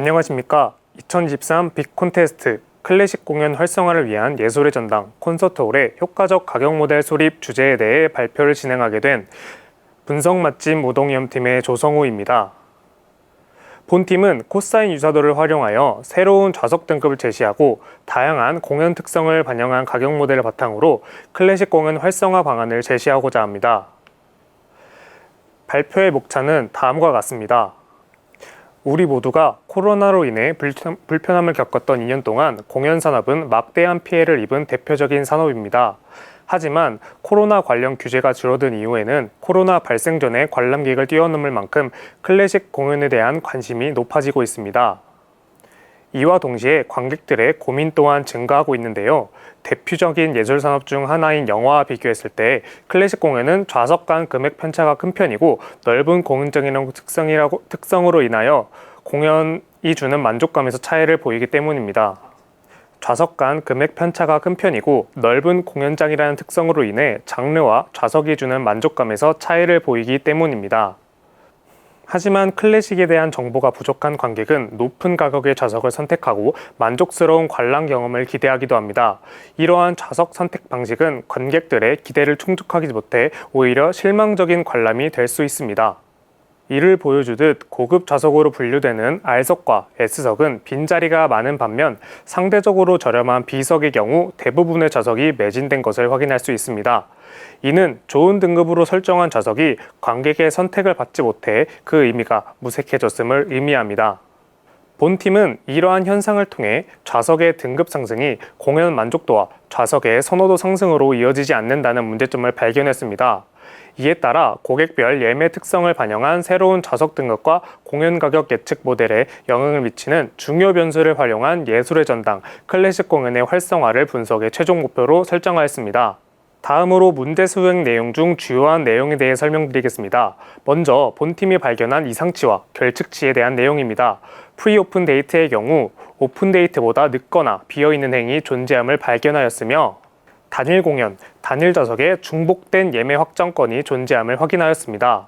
안녕하십니까. 2023 빅 콘테스트 클래식 공연 활성화를 위한 예술의 전당 콘서트홀의 효과적 가격 모델 수립 주제에 대해 발표를 진행하게 된 분석 맛집 우동이염팀의 조성우입니다. 본팀은 코사인 유사도를 활용하여 새로운 좌석 등급을 제시하고 다양한 공연 특성을 반영한 가격 모델을 바탕으로 클래식 공연 활성화 방안을 제시하고자 합니다. 발표의 목차는 다음과 같습니다. 우리 모두가 코로나로 인해 불편함을 겪었던 2년 동안 공연 산업은 막대한 피해를 입은 대표적인 산업입니다. 하지만 코로나 관련 규제가 줄어든 이후에는 코로나 발생 전에 관람객을 뛰어넘을 만큼 클래식 공연에 대한 관심이 높아지고 있습니다. 이와 동시에 관객들의 고민 또한 증가하고 있는데요. 대표적인 예술산업 중 하나인 영화와 비교했을 때 클래식 공연은 좌석 간 금액 편차가 큰 편이고 넓은 공연장이라는 특성으로 인하여 공연이 주는 만족감에서 차이를 보이기 때문입니다. 좌석 간 금액 편차가 큰 편이고 넓은 공연장이라는 특성으로 인해 장르와 좌석이 주는 만족감에서 차이를 보이기 때문입니다. 하지만 클래식에 대한 정보가 부족한 관객은 높은 가격의 좌석을 선택하고 만족스러운 관람 경험을 기대하기도 합니다. 이러한 좌석 선택 방식은 관객들의 기대를 충족하지 못해 오히려 실망적인 관람이 될 수 있습니다. 이를 보여주듯 고급 좌석으로 분류되는 R석과 S석은 빈자리가 많은 반면 상대적으로 저렴한 B석의 경우 대부분의 좌석이 매진된 것을 확인할 수 있습니다. 이는 좋은 등급으로 설정한 좌석이 관객의 선택을 받지 못해 그 의미가 무색해졌음을 의미합니다. 본팀은 이러한 현상을 통해 좌석의 등급 상승이 공연 만족도와 좌석의 선호도 상승으로 이어지지 않는다는 문제점을 발견했습니다. 이에 따라 고객별 예매 특성을 반영한 새로운 좌석 등급과 공연 가격 예측 모델에 영향을 미치는 중요 변수를 활용한 예술의 전당 클래식 공연의 활성화를 분석의 최종 목표로 설정하였습니다. 다음으로 문제 수행 내용 중 주요한 내용에 대해 설명드리겠습니다. 먼저 본팀이 발견한 이상치와 결측치에 대한 내용입니다. 프리오픈 데이트의 경우 오픈 데이트보다 늦거나 비어있는 행위 존재함을 발견하였으며 단일 공연, 단일 좌석에 중복된 예매 확정권이 존재함을 확인하였습니다.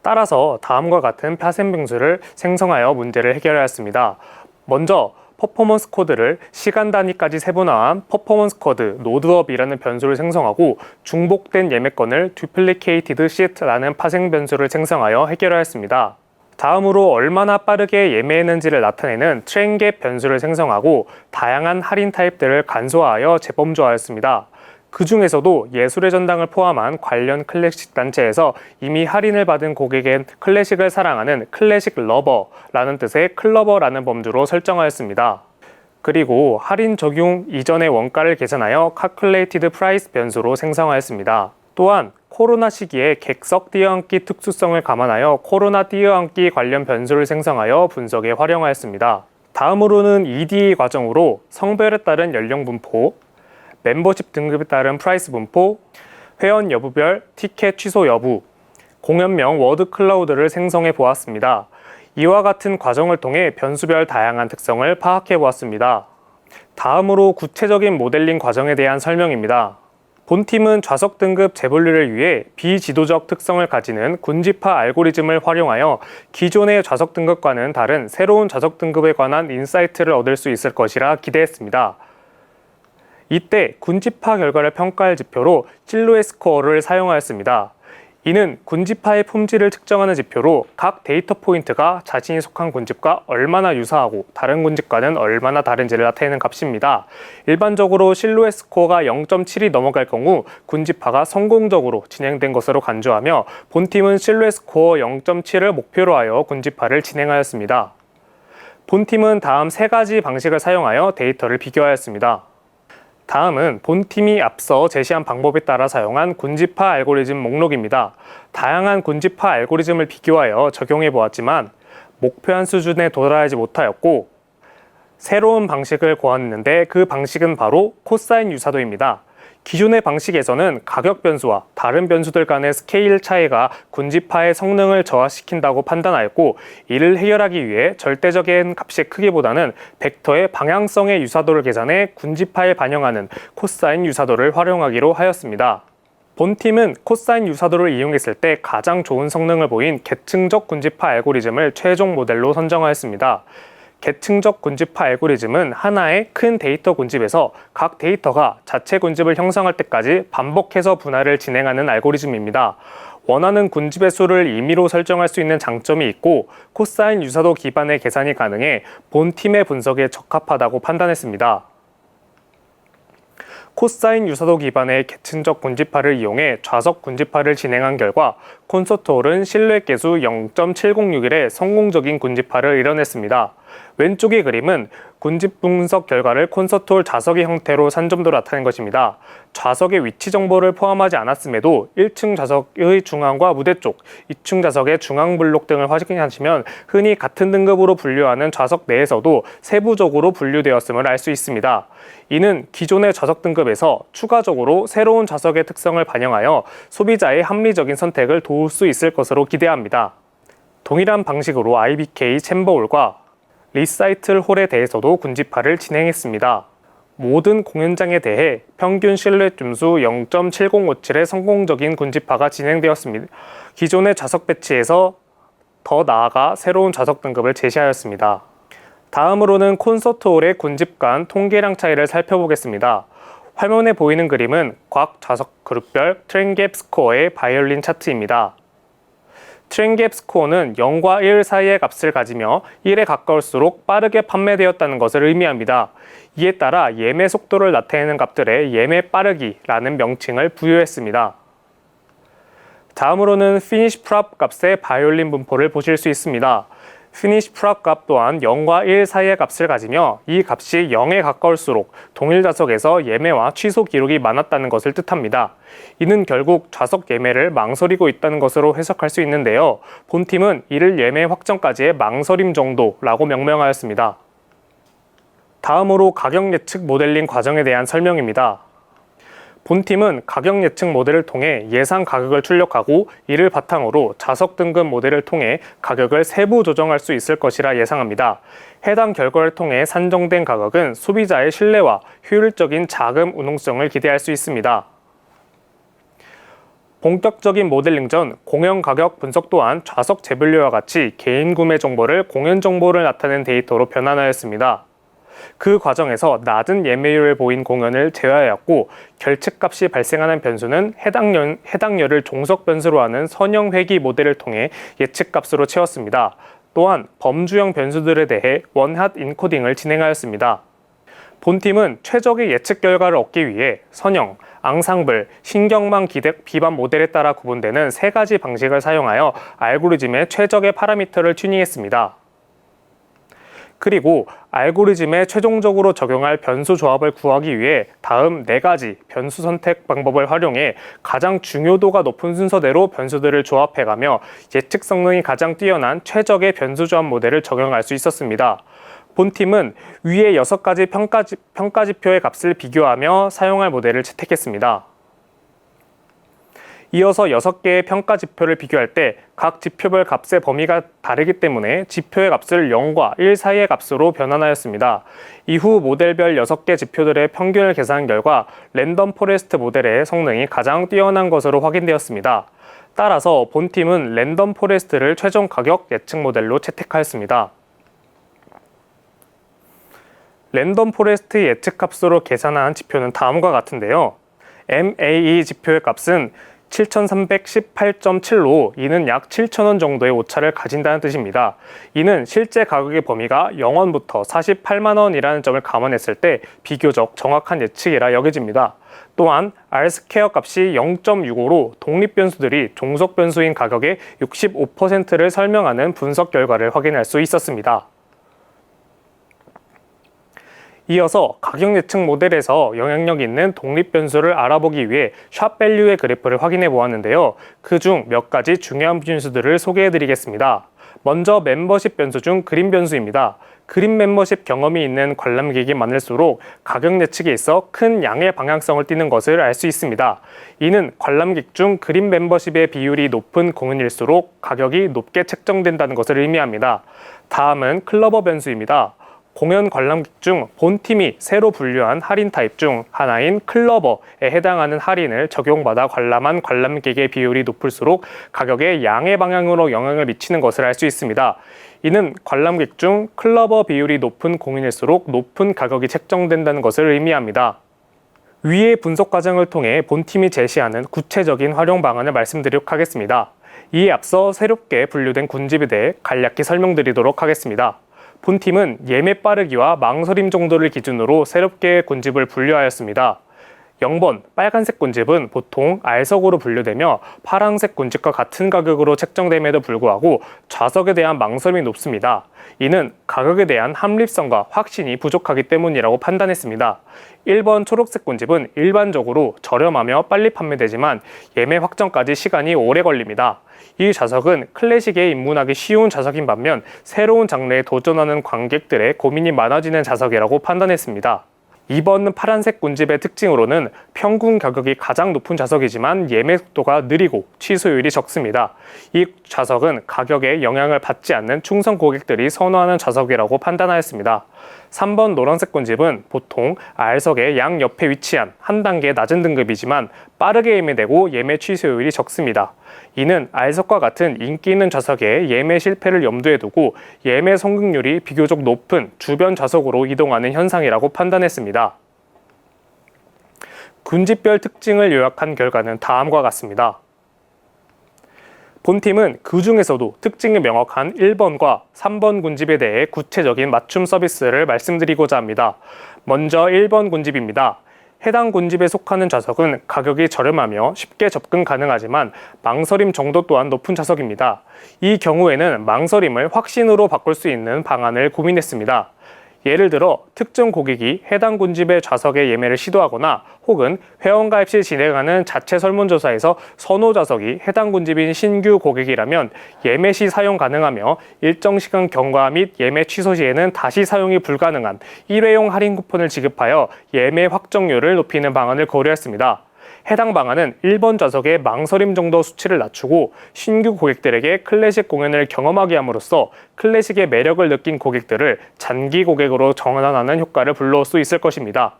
따라서 다음과 같은 파생빙수를 생성하여 문제를 해결하였습니다. 먼저 퍼포먼스 코드를 시간 단위까지 세분화한 퍼포먼스 코드 노드업이라는 변수를 생성하고 중복된 예매권을 duplicated sheet라는 파생 변수를 생성하여 해결하였습니다. 다음으로 얼마나 빠르게 예매했는지를 나타내는 트레인겟 변수를 생성하고 다양한 할인 타입들을 간소화하여 재범조하였습니다. 그 중에서도 예술의 전당을 포함한 관련 클래식 단체에서 이미 할인을 받은 고객엔 클래식을 사랑하는 클래식 러버라는 뜻의 클러버라는 범주로 설정하였습니다. 그리고 할인 적용 이전의 원가를 계산하여 calculated price 변수로 생성하였습니다. 또한 코로나 시기에 객석 뛰어앉기 특수성을 감안하여 코로나 뛰어앉기 관련 변수를 생성하여 분석에 활용하였습니다. 다음으로는 EDA 과정으로 성별에 따른 연령 분포, 멤버십 등급에 따른 프라이스 분포, 회원 여부별 티켓 취소 여부, 공연명 워드 클라우드를 생성해 보았습니다. 이와 같은 과정을 통해 변수별 다양한 특성을 파악해 보았습니다. 다음으로 구체적인 모델링 과정에 대한 설명입니다. 본팀은 좌석 등급 재분류를 위해 비지도적 특성을 가지는 군집화 알고리즘을 활용하여 기존의 좌석 등급과는 다른 새로운 좌석 등급에 관한 인사이트를 얻을 수 있을 것이라 기대했습니다. 이때 군집화 결과를 평가할 지표로 실루엣 스코어를 사용하였습니다. 이는 군집화의 품질을 측정하는 지표로 각 데이터 포인트가 자신이 속한 군집과 얼마나 유사하고 다른 군집과는 얼마나 다른지를 나타내는 값입니다. 일반적으로 실루엣 스코어가 0.7이 넘어갈 경우 군집화가 성공적으로 진행된 것으로 간주하며 본팀은 실루엣 스코어 0.7을 목표로 하여 군집화를 진행하였습니다. 본팀은 다음 세 가지 방식을 사용하여 데이터를 비교하였습니다. 다음은 본팀이 앞서 제시한 방법에 따라 사용한 군집화 알고리즘 목록입니다. 다양한 군집화 알고리즘을 비교하여 적용해 보았지만 목표한 수준에 도달하지 못하였고 새로운 방식을 고안했는데 그 방식은 바로 코사인 유사도입니다. 기존의 방식에서는 가격 변수와 다른 변수들 간의 스케일 차이가 군집화의 성능을 저하시킨다고 판단하였고 이를 해결하기 위해 절대적인 값의 크기보다는 벡터의 방향성의 유사도를 계산해 군집화에 반영하는 코사인 유사도를 활용하기로 하였습니다. 본팀은 코사인 유사도를 이용했을 때 가장 좋은 성능을 보인 계층적 군집화 알고리즘을 최종 모델로 선정하였습니다. 계층적 군집화 알고리즘은 하나의 큰 데이터 군집에서 각 데이터가 자체 군집을 형성할 때까지 반복해서 분할을 진행하는 알고리즘입니다. 원하는 군집의 수를 임의로 설정할 수 있는 장점이 있고 코사인 유사도 기반의 계산이 가능해 본 팀의 분석에 적합하다고 판단했습니다. 코사인 유사도 기반의 계층적 군집화를 이용해 좌석 군집화를 진행한 결과 콘서트홀은 실내 개수 0.7061의 성공적인 군집화를 이뤄냈습니다. 왼쪽의 그림은 군집 분석 결과를 콘서트홀 좌석의 형태로 산점도로 나타낸 것입니다. 좌석의 위치 정보를 포함하지 않았음에도 1층 좌석의 중앙과 무대 쪽, 2층 좌석의 중앙 블록 등을 확인하시면 흔히 같은 등급으로 분류하는 좌석 내에서도 세부적으로 분류되었음을 알 수 있습니다. 이는 기존의 좌석 등급에서 추가적으로 새로운 좌석의 특성을 반영하여 소비자의 합리적인 선택을 도울 수 있을 것으로 기대합니다. 동일한 방식으로 IBK 챔버홀과 리사이틀 홀에 대해서도 군집화를 진행했습니다. 모든 공연장에 대해 평균 실루엣 줌수 0.7057의 성공적인 군집화가 진행되었습니다. 기존의 좌석 배치에서 더 나아가 새로운 좌석 등급을 제시하였습니다. 다음으로는 콘서트홀의 군집 간 통계량 차이를 살펴보겠습니다. 화면에 보이는 그림은 각 좌석 그룹별 트렌갭 스코어의 바이올린 차트입니다. 트렌갭 스코어는 0과 1 사이의 값을 가지며 1에 가까울수록 빠르게 판매되었다는 것을 의미합니다. 이에 따라 예매 속도를 나타내는 값들에 예매 빠르기라는 명칭을 부여했습니다. 다음으로는 피니시 프랍 값의 바이올린 분포를 보실 수 있습니다. 피니시 프랍 값 또한 0과 1 사이의 값을 가지며 이 값이 0에 가까울수록 동일 좌석에서 예매와 취소 기록이 많았다는 것을 뜻합니다. 이는 결국 좌석 예매를 망설이고 있다는 것으로 해석할 수 있는데요. 본팀은 이를 예매 확정까지의 망설임 정도라고 명명하였습니다. 다음으로 가격 예측 모델링 과정에 대한 설명입니다. 본팀은 가격 예측 모델을 통해 예상 가격을 출력하고 이를 바탕으로 좌석 등급 모델을 통해 가격을 세부 조정할 수 있을 것이라 예상합니다. 해당 결과를 통해 산정된 가격은 소비자의 신뢰와 효율적인 자금 운용성을 기대할 수 있습니다. 본격적인 모델링 전 공연 가격 분석 또한 좌석 재분류와 같이 개인 구매 정보를 공연 정보를 나타낸 데이터로 변환하였습니다. 그 과정에서 낮은 예매율을 보인 공연을 제외하였고 결측값이 발생하는 변수는 해당열을 종속 변수로 하는 선형 회귀 모델을 통해 예측값으로 채웠습니다. 또한 범주형 변수들에 대해 원핫 인코딩을 진행하였습니다. 본팀은 최적의 예측 결과를 얻기 위해 선형, 앙상블, 신경망 기반 모델에 따라 구분되는 3가지 방식을 사용하여 알고리즘의 최적의 파라미터를 튜닝했습니다. 그리고 알고리즘에 최종적으로 적용할 변수 조합을 구하기 위해 다음 4가지 변수 선택 방법을 활용해 가장 중요도가 높은 순서대로 변수들을 조합해가며 예측 성능이 가장 뛰어난 최적의 변수 조합 모델을 적용할 수 있었습니다. 본팀은 위의 6가지 평가 지표의 값을 비교하며 사용할 모델을 채택했습니다. 이어서 6개의 평가 지표를 비교할 때 각 지표별 값의 범위가 다르기 때문에 지표의 값을 0과 1 사이의 값으로 변환하였습니다. 이후 모델별 6개 지표들의 평균을 계산한 결과 랜덤 포레스트 모델의 성능이 가장 뛰어난 것으로 확인되었습니다. 따라서 본팀은 랜덤 포레스트를 최종 가격 예측 모델로 채택하였습니다. 랜덤 포레스트 예측값으로 계산한 지표는 다음과 같은데요. MAE 지표의 값은 7,318.7로 이는 약 7,000원 정도의 오차를 가진다는 뜻입니다. 이는 실제 가격의 범위가 0원부터 48만원이라는 점을 감안했을 때 비교적 정확한 예측이라 여겨집니다. 또한 R스퀘어 값이 0.65로 독립 변수들이 종속 변수인 가격의 65%를 설명하는 분석 결과를 확인할 수 있었습니다. 이어서 가격 예측 모델에서 영향력 있는 독립 변수를 알아보기 위해 샵밸류의 그래프를 확인해 보았는데요. 그중 몇 가지 중요한 변수들을 소개해 드리겠습니다. 먼저 멤버십 변수 중 그린 변수입니다. 그린 멤버십 경험이 있는 관람객이 많을수록 가격 예측에 있어 큰 양의 방향성을 띠는 것을 알 수 있습니다. 이는 관람객 중 그린 멤버십의 비율이 높은 공연일수록 가격이 높게 책정된다는 것을 의미합니다. 다음은 클러버 변수입니다. 공연 관람객 중 본팀이 새로 분류한 할인 타입 중 하나인 클러버에 해당하는 할인을 적용받아 관람한 관람객의 비율이 높을수록 가격의 양의 방향으로 영향을 미치는 것을 알 수 있습니다. 이는 관람객 중 클러버 비율이 높은 공연일수록 높은 가격이 책정된다는 것을 의미합니다. 위의 분석 과정을 통해 본팀이 제시하는 구체적인 활용 방안을 말씀드리도록 하겠습니다. 이에 앞서 새롭게 분류된 군집에 대해 간략히 설명드리도록 하겠습니다. 본팀은 예매 빠르기와 망설임 정도를 기준으로 새롭게 군집을 분류하였습니다. 0번 빨간색 군집은 보통 R석으로 분류되며 파란색 군집과 같은 가격으로 책정됨에도 불구하고 좌석에 대한 망설임이 높습니다. 이는 가격에 대한 합리성과 확신이 부족하기 때문이라고 판단했습니다. 1번 초록색 군집은 일반적으로 저렴하며 빨리 판매되지만 예매 확정까지 시간이 오래 걸립니다. 이 좌석은 클래식에 입문하기 쉬운 좌석인 반면 새로운 장르에 도전하는 관객들의 고민이 많아지는 좌석이라고 판단했습니다. 2번 파란색 군집의 특징으로는 평균 가격이 가장 높은 좌석이지만 예매 속도가 느리고 취소율이 적습니다. 이 좌석은 가격에 영향을 받지 않는 충성 고객들이 선호하는 좌석이라고 판단하였습니다. 3번 노란색 군집은 보통 R석의 양 옆에 위치한 한 단계 낮은 등급이지만 빠르게 예매되고 예매 취소율이 적습니다. 이는 R석과 같은 인기 있는 좌석의 예매 실패를 염두에 두고 예매 성공률이 비교적 높은 주변 좌석으로 이동하는 현상이라고 판단했습니다. 군집별 특징을 요약한 결과는 다음과 같습니다. 본팀은 그 중에서도 특징이 명확한 1번과 3번 군집에 대해 구체적인 맞춤 서비스를 말씀드리고자 합니다. 먼저 1번 군집입니다. 해당 군집에 속하는 좌석은 가격이 저렴하며 쉽게 접근 가능하지만 망설임 정도 또한 높은 좌석입니다. 이 경우에는 망설임을 확신으로 바꿀 수 있는 방안을 고민했습니다. 예를 들어 특정 고객이 해당 군집의 좌석의 예매를 시도하거나 혹은 회원가입 시 진행하는 자체 설문조사에서 선호 좌석이 해당 군집인 신규 고객이라면 예매 시 사용 가능하며 일정 시간 경과 및 예매 취소 시에는 다시 사용이 불가능한 일회용 할인 쿠폰을 지급하여 예매 확정률을 높이는 방안을 고려했습니다. 해당 방안은 1번 좌석의 망설임 정도 수치를 낮추고 신규 고객들에게 클래식 공연을 경험하게 함으로써 클래식의 매력을 느낀 고객들을 장기 고객으로 전환하는 효과를 불러올 수 있을 것입니다.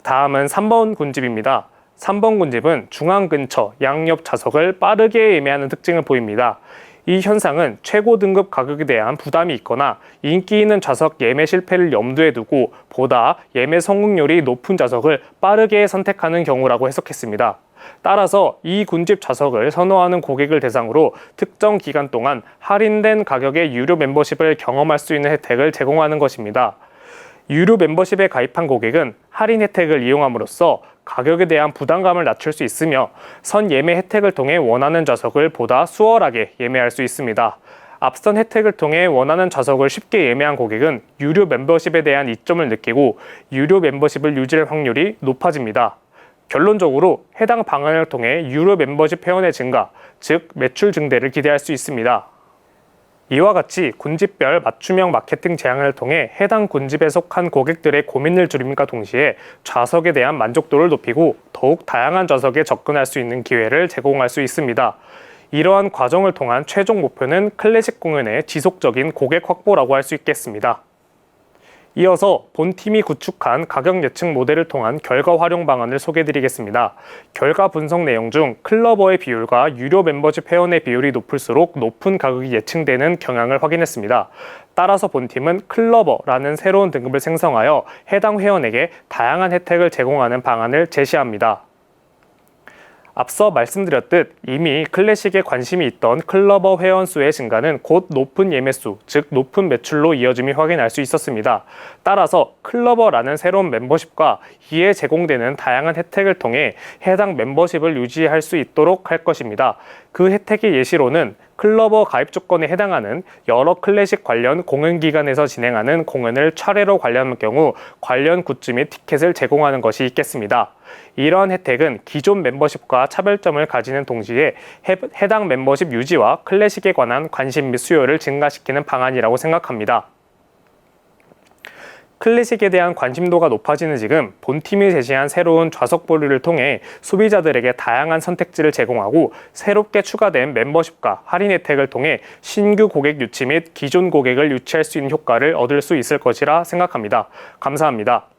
다음은 3번 군집입니다. 3번 군집은 중앙 근처 양옆 좌석을 빠르게 예매하는 특징을 보입니다. 이 현상은 최고 등급 가격에 대한 부담이 있거나 인기 있는 좌석 예매 실패를 염두에 두고 보다 예매 성공률이 높은 좌석을 빠르게 선택하는 경우라고 해석했습니다. 따라서 이 군집 좌석을 선호하는 고객을 대상으로 특정 기간 동안 할인된 가격의 유료 멤버십을 경험할 수 있는 혜택을 제공하는 것입니다. 유료 멤버십에 가입한 고객은 할인 혜택을 이용함으로써 가격에 대한 부담감을 낮출 수 있으며 선 예매 혜택을 통해 원하는 좌석을 보다 수월하게 예매할 수 있습니다. 앞선 혜택을 통해 원하는 좌석을 쉽게 예매한 고객은 유료 멤버십에 대한 이점을 느끼고 유료 멤버십을 유지할 확률이 높아집니다. 결론적으로 해당 방안을 통해 유료 멤버십 회원의 증가, 즉 매출 증대를 기대할 수 있습니다. 이와 같이 군집별 맞춤형 마케팅 제안을 통해 해당 군집에 속한 고객들의 고민을 줄임과 동시에 좌석에 대한 만족도를 높이고 더욱 다양한 좌석에 접근할 수 있는 기회를 제공할 수 있습니다. 이러한 과정을 통한 최종 목표는 클래식 공연의 지속적인 고객 확보라고 할 수 있겠습니다. 이어서 본팀이 구축한 가격 예측 모델을 통한 결과 활용 방안을 소개해드리겠습니다. 결과 분석 내용 중 클러버의 비율과 유료 멤버십 회원의 비율이 높을수록 높은 가격이 예측되는 경향을 확인했습니다. 따라서 본팀은 클러버라는 새로운 등급을 생성하여 해당 회원에게 다양한 혜택을 제공하는 방안을 제시합니다. 앞서 말씀드렸듯 이미 클래식에 관심이 있던 클러버 회원 수의 증가는 곧 높은 예매수, 즉 높은 매출로 이어짐이 확인할 수 있었습니다. 따라서 클러버라는 새로운 멤버십과 이에 제공되는 다양한 혜택을 통해 해당 멤버십을 유지할 수 있도록 할 것입니다. 그 혜택의 예시로는 클러버 가입 조건에 해당하는 여러 클래식 관련 공연기관에서 진행하는 공연을 차례로 관람할 경우 관련 굿즈 및 티켓을 제공하는 것이 있겠습니다. 이러한 혜택은 기존 멤버십과 차별점을 가지는 동시에 해당 멤버십 유지와 클래식에 관한 관심 및 수요를 증가시키는 방안이라고 생각합니다. 클래식에 대한 관심도가 높아지는 지금 본팀이 제시한 새로운 좌석 보류를 통해 소비자들에게 다양한 선택지를 제공하고 새롭게 추가된 멤버십과 할인 혜택을 통해 신규 고객 유치 및 기존 고객을 유치할 수 있는 효과를 얻을 수 있을 것이라 생각합니다. 감사합니다.